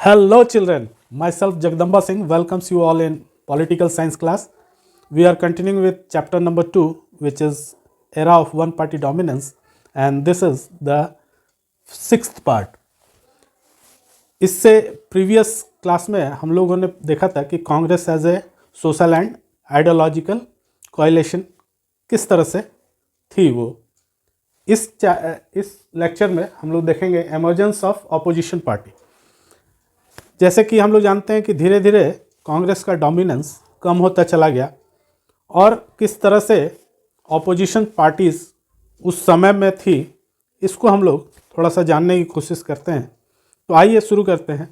Hello children, myself Jagdamba Singh welcomes you all in political science class. We are continuing with chapter number 2 which is era of one party dominance and this is the sixth part. इससे previous class में हम लोगों ने देखा था कि Congress as a social and ideological coalition किस तरह से थी वो। इस लेक्चर में हम लोग देखेंगे एमर्जेंस ऑफ ऑपोजिशन पार्टी। जैसे कि हम लोग जानते हैं कि धीरे धीरे कांग्रेस का डोमिनेंस कम होता चला गया और किस तरह से ऑपोजिशन पार्टीज़ उस समय में थी, इसको हम लोग थोड़ा सा जानने की कोशिश करते हैं। तो आइए शुरू करते हैं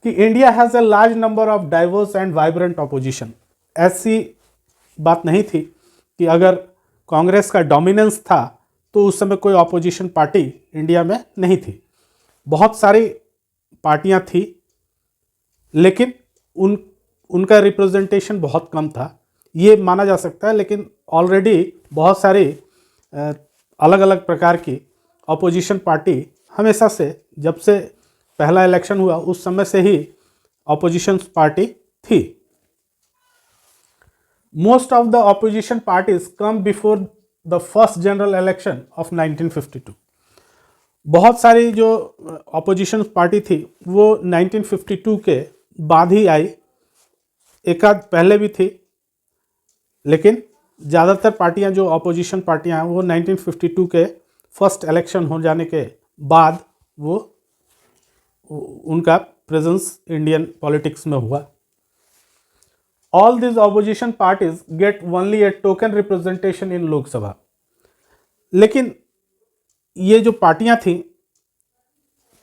कि India has a large number of diverse and vibrant opposition. ऐसी बात नहीं थी कि अगर कांग्रेस का डोमिनेंस था तो उस समय कोई ऑपोजिशन पार्टी इंडिया में नहीं थी। बहुत सारी पार्टियां थी लेकिन उनका रिप्रेजेंटेशन बहुत कम था, ये माना जा सकता है। लेकिन ऑलरेडी बहुत सारी अलग अलग प्रकार की ऑपोजिशन पार्टी हमेशा से, जब से पहला इलेक्शन हुआ उस समय से ही ऑपोजिशन पार्टी थी। Most of the opposition parties come before the first general election of 1952। बहुत सारी जो ऑपोजिशन पार्टी थी वो 1952 के बाद ही आई, एक आध पहले भी थी, लेकिन ज़्यादातर पार्टियां जो ऑपोजिशन पार्टियां हैं वो 1952 के फर्स्ट इलेक्शन हो जाने के बाद वो उनका प्रेजेंस इंडियन पॉलिटिक्स में हुआ। All this opposition parties get only A token representation in Lok Sabha. लेकिन ये जो पार्टियां थी,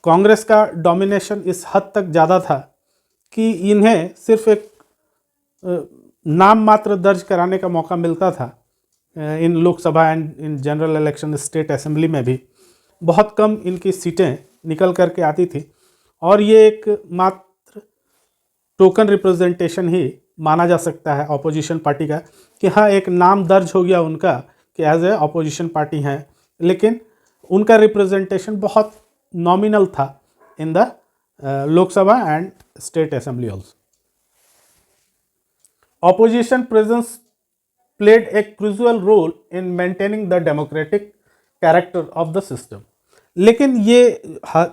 कांग्रेस का डोमिनेशन इस हद तक ज़्यादा था कि इन्हें सिर्फ एक नाम मात्र दर्ज कराने का मौका मिलता था in Lok Sabha and in general election. State assembly में भी बहुत कम इनकी सीटें निकल करके आती थी और ये एक मात्र टोकन रिप्रेजेंटेशन ही माना जा सकता है ऑपोजिशन पार्टी का कि हाँ, एक नाम दर्ज हो गया उनका कि एज ए ऑपोजिशन पार्टी हैं, लेकिन उनका रिप्रेजेंटेशन बहुत नॉमिनल था in the Lok Sabha and state assembly also. Opposition presence played a crucial role in maintaining the democratic character of the system। लेकिन ये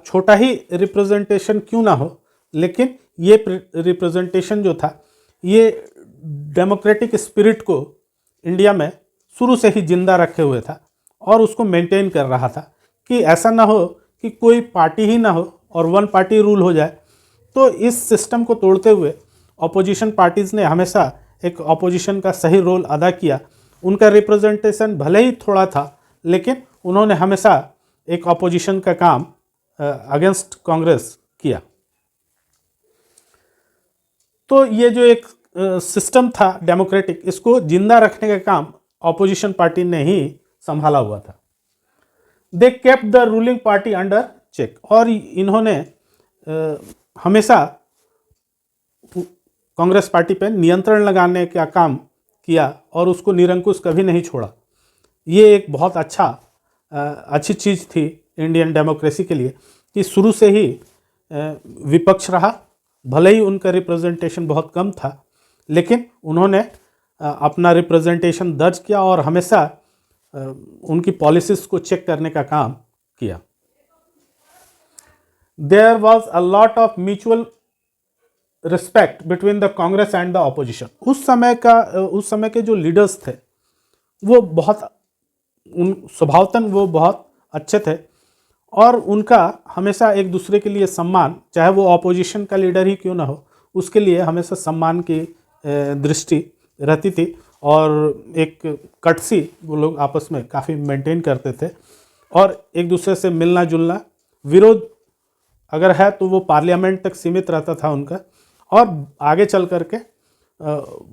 छोटा ही रिप्रेजेंटेशन क्यों ना हो, लेकिन ये रिप्रेजेंटेशन जो था ये डेमोक्रेटिक स्पिरिट को इंडिया में शुरू से ही जिंदा रखे हुए था और उसको मेंटेन कर रहा था कि ऐसा ना हो कि कोई पार्टी ही ना हो और वन पार्टी रूल हो जाए। तो इस सिस्टम को तोड़ते हुए ऑपोजिशन पार्टीज़ ने हमेशा एक ऑपोजिशन का सही रोल अदा किया। उनका रिप्रेजेंटेशन भले ही थोड़ा था लेकिन उन्होंने हमेशा एक ऑपोजिशन का काम अगेंस्ट कांग्रेस किया। तो ये जो एक सिस्टम था डेमोक्रेटिक, इसको जिंदा रखने का काम ऑपोजिशन पार्टी ने ही संभाला हुआ था। They kept the ruling party under check. और इन्होंने हमेशा कांग्रेस पार्टी पे नियंत्रण लगाने का काम किया और उसको निरंकुश कभी नहीं छोड़ा। ये एक बहुत अच्छी चीज़ थी इंडियन डेमोक्रेसी के लिए कि शुरू से ही विपक्ष रहा। भले ही उनका रिप्रेजेंटेशन बहुत कम था लेकिन उन्होंने अपना रिप्रेजेंटेशन दर्ज किया और हमेशा उनकी पॉलिसीज़ को चेक करने का काम किया। There was a lot of mutual respect between the Congress and the opposition. उस समय के जो लीडर्स थे वो बहुत स्वभावतन वो बहुत अच्छे थे और उनका हमेशा एक दूसरे के लिए सम्मान, चाहे वो ऑपोजिशन का लीडर ही क्यों ना हो, उसके लिए हमेशा सम्मान की दृष्टि रहती थी और एक कटसी वो लोग आपस में काफ़ी मेंटेन करते थे और एक दूसरे से मिलना जुलना, विरोध अगर है तो वो पार्लियामेंट तक सीमित रहता था उनका और आगे चल करके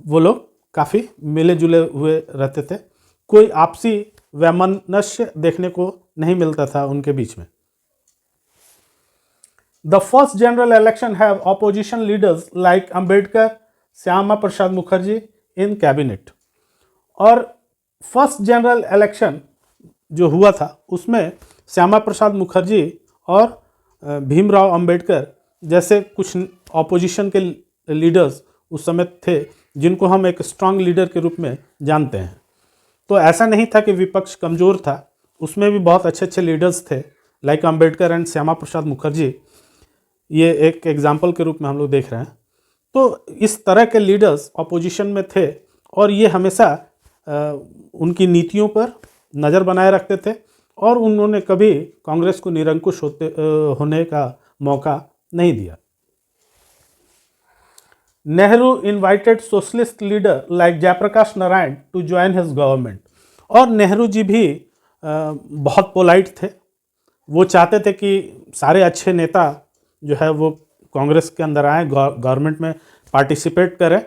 वो लोग काफ़ी मिले जुले हुए रहते थे। कोई आपसी वैमनस्य देखने को नहीं मिलता था उनके बीच में। The first general election have opposition leaders like Ambedkar, Shyama Prasad Mukherjee in cabinet. और फर्स्ट जनरल इलेक्शन जो हुआ था उसमें श्यामा प्रसाद मुखर्जी और भीमराव अंबेडकर जैसे कुछ ऑपोजिशन के लीडर्स उस समय थे जिनको हम एक स्ट्रांग लीडर के रूप में जानते हैं। तो ऐसा नहीं था कि विपक्ष कमज़ोर था, उसमें भी बहुत अच्छे अच्छे लीडर्स थे, लाइक अंबेडकर एंड श्यामा प्रसाद मुखर्जी, ये एक एग्जाम्पल के रूप में हम लोग देख रहे हैं। तो इस तरह के लीडर्स अपोजिशन में थे और ये हमेशा उनकी नीतियों पर नज़र बनाए रखते थे और उन्होंने कभी कांग्रेस को निरंकुश होने का मौका नहीं दिया। Nehru invited socialist leader like Jayaprakash Narayan to join his government. और नेहरू जी भी बहुत पोलाइट थे, वो चाहते थे कि सारे अच्छे नेता जो है वो कांग्रेस के अंदर आए, गवर्नमेंट में पार्टिसिपेट करें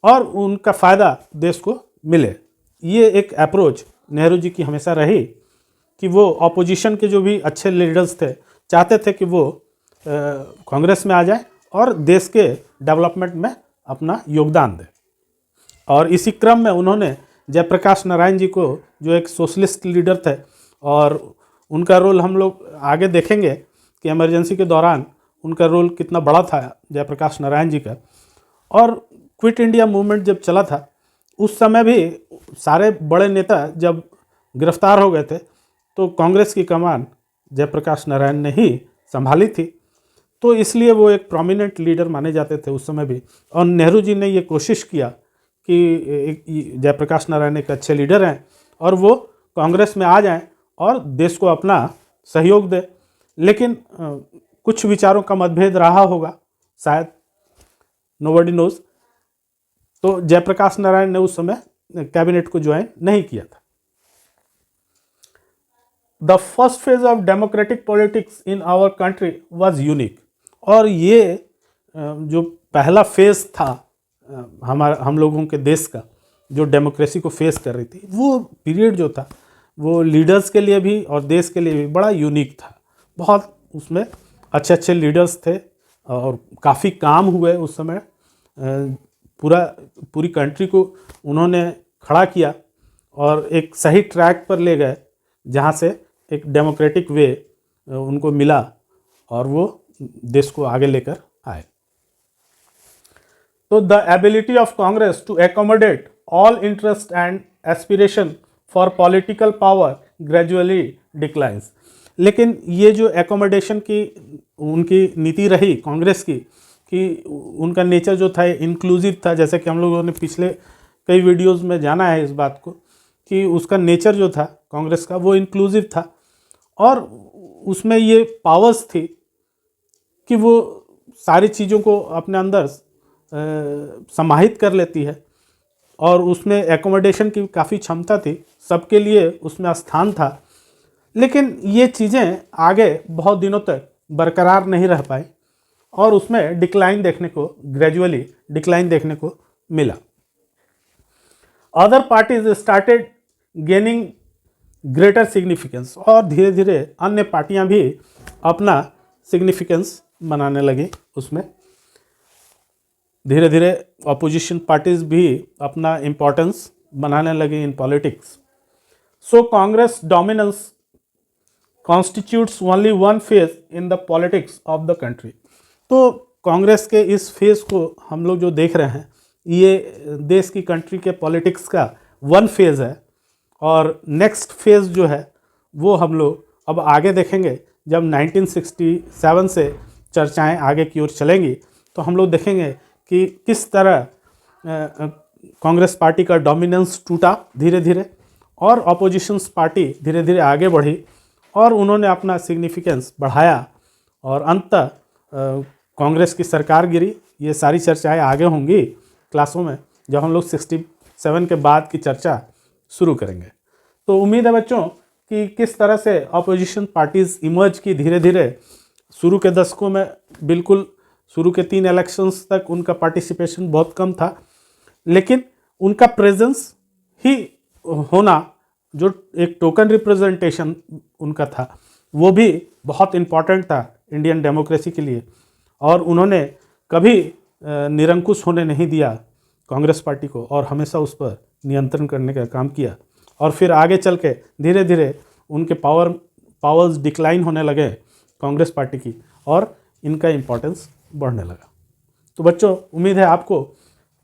और उनका फ़ायदा देश को मिले। ये एक अप्रोच नेहरू जी की हमेशा रही कि वो ऑपोजिशन के जो भी अच्छे लीडर्स थे चाहते थे कि वो कांग्रेस में आ जाए और देश के डेवलपमेंट में अपना योगदान दें। और इसी क्रम में उन्होंने जयप्रकाश नारायण जी को, जो एक सोशलिस्ट लीडर थे, और उनका रोल हम लोग आगे देखेंगे कि इमरजेंसी के दौरान उनका रोल कितना बड़ा था जयप्रकाश नारायण जी का। और क्विट इंडिया मूवमेंट जब चला था उस समय भी सारे बड़े नेता जब गिरफ्तार हो गए थे तो कांग्रेस की कमान जयप्रकाश नारायण ने ही संभाली थी, तो इसलिए वो एक प्रोमिनेंट लीडर माने जाते थे उस समय भी। और नेहरू जी ने ये कोशिश किया कि जयप्रकाश नारायण एक अच्छे लीडर हैं और वो कांग्रेस में आ जाएं और देश को अपना सहयोग दे, लेकिन कुछ विचारों का मतभेद रहा होगा शायद, नोबडी नोज। तो जयप्रकाश नारायण ने उस समय कैबिनेट को ज्वाइन नहीं किया था। The first phase of democratic politics in our country was unique. और ये जो पहला फेज था हम लोगों के देश का, जो डेमोक्रेसी को फेस कर रही थी, वो पीरियड जो था वो लीडर्स के लिए भी और देश के लिए भी बड़ा यूनिक था। बहुत उसमें अच्छे अच्छे लीडर्स थे और काफ़ी काम हुए उस समय। पूरी कंट्री को उन्होंने खड़ा किया और एक सही ट्रैक पर ले गए जहाँ से एक डेमोक्रेटिक वे उनको मिला और वो देश को आगे लेकर आए। तो the ability of Congress to accommodate all interest and aspiration for political power gradually declines. लेकिन ये जो एकोमोडेशन की उनकी नीति रही कांग्रेस की, कि उनका नेचर जो था इंक्लूसिव था, जैसे कि हम लोगों ने पिछले कई वीडियोस में जाना है इस बात को कि उसका नेचर जो था कांग्रेस का वो इंक्लूसिव था और उसमें ये पावर्स थी कि वो सारी चीज़ों को अपने अंदर समाहित कर लेती है और उसमें एकोमोडेशन की काफ़ी क्षमता थी, सबके लिए उसमें स्थान था। लेकिन ये चीज़ें आगे बहुत दिनों तक बरकरार नहीं रह पाई और उसमें डिक्लाइन देखने को, ग्रेजुअली डिक्लाइन देखने को मिला। Other parties started gaining greater significance. और धीरे धीरे अन्य पार्टियां भी अपना सिग्निफिकेंस बनाने लगी उसमें। धीरे धीरे अपोजिशन पार्टीज भी अपना इम्पोर्टेंस बनाने लगी in politics. So Congress dominance constitutes only one phase in the politics of the country. तो कांग्रेस के इस फेज को हम लोग जो देख रहे हैं ये देश की कंट्री के पॉलिटिक्स का वन फेज़ है और नेक्स्ट फेज़ जो है वो हम लोग अब आगे देखेंगे। जब 1967 से चर्चाएं आगे की ओर चलेंगी तो हम लोग देखेंगे कि किस तरह कांग्रेस पार्टी का डोमिनेंस टूटा धीरे धीरे और अपोजिशंस पार्टी धीरे धीरे आगे बढ़ी और उन्होंने अपना सिग्निफिकेंस बढ़ाया और अंततः कांग्रेस की सरकार गिरी। ये सारी चर्चाएं आगे होंगी क्लासों में जब हम लोग 67 के बाद की चर्चा शुरू करेंगे। तो उम्मीद है बच्चों कि किस तरह से अपोजिशन पार्टीज़ इमर्ज की धीरे धीरे। शुरू के दशकों में बिल्कुल शुरू के 3 इलेक्शंस तक उनका पार्टिसिपेशन बहुत कम था, लेकिन उनका प्रेजेंस ही होना, जो एक टोकन रिप्रेजेंटेशन उनका था, वो भी बहुत इम्पॉर्टेंट था इंडियन डेमोक्रेसी के लिए। और उन्होंने कभी निरंकुश होने नहीं दिया कांग्रेस पार्टी को और हमेशा उस पर नियंत्रण करने का काम किया। और फिर आगे चल के धीरे धीरे उनके पावर्स डिक्लाइन होने लगे कांग्रेस पार्टी की और इनका इम्पोर्टेंस बढ़ने लगा। तो बच्चों, उम्मीद है आपको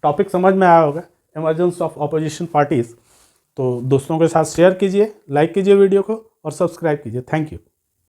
टॉपिक समझ में आया होगा, इमर्जेंस ऑफ ऑपोजिशन पार्टीज़। तो दोस्तों के साथ शेयर कीजिए, लाइक कीजिए वीडियो को और सब्सक्राइब कीजिए। Thank you.